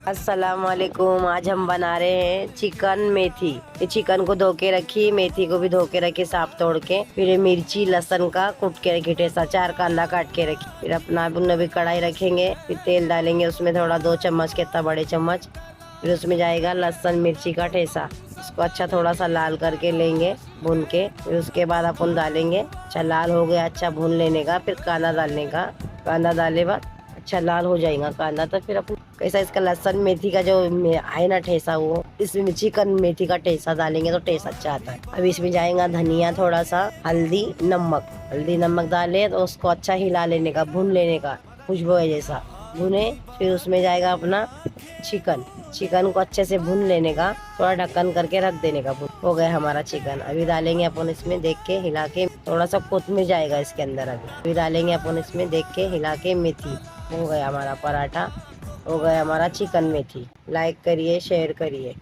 अस्सलाम वालेकुम। आज हम बना रहे हैं चिकन मेथी। ये चिकन को धो के रखी, मेथी को भी धो के रखी साफ तोड़ के। फिर ये मिर्ची लहसुन का कूट के रखी, ठेसा 4 कांदा काट के रखी। फिर अपना भी कढ़ाई रखेंगे, फिर तेल डालेंगे उसमें थोड़ा 2 चम्मच के, इतना बड़े चम्मच। फिर उसमें जाएगा लहसुन मिर्ची का ठेसा, उसको अच्छा थोड़ा सा लाल करके लेंगे भून के। फिर उसके बाद अपन डालेंगे, अच्छा लाल हो गया, अच्छा भून लेने का। फिर कांदा डालने का, कांदा डाले बाद अच्छा लाल हो जाएगा कांदा, तो फिर अपन कैसा इसका लहसुन मेथी का जो है ना ठेसा, वो इसमें चिकन मेथी का ठेसा डालेंगे तो टेस्ट अच्छा आता है। अब इसमें जाएगा धनिया, थोड़ा सा हल्दी नमक डाले तो उसको अच्छा हिला लेने का, भून लेने का, खुशबू है जैसा भुने। फिर उसमें जाएगा अपना चिकन को अच्छे से भून लेने का, थोड़ा ढक्कन करके रख देने का। हो गया हमारा चिकन। अभी डालेंगे अपन इसमें देख के हिला के, थोड़ा सा कोथमीर जाएगा इसके अंदर। अभी डालेंगे अपन इसमें देख के हिला के मेथी। हो गया हमारा पराठा, हो गया हमारा चिकन मेथी। लाइक करिए, शेयर करिए।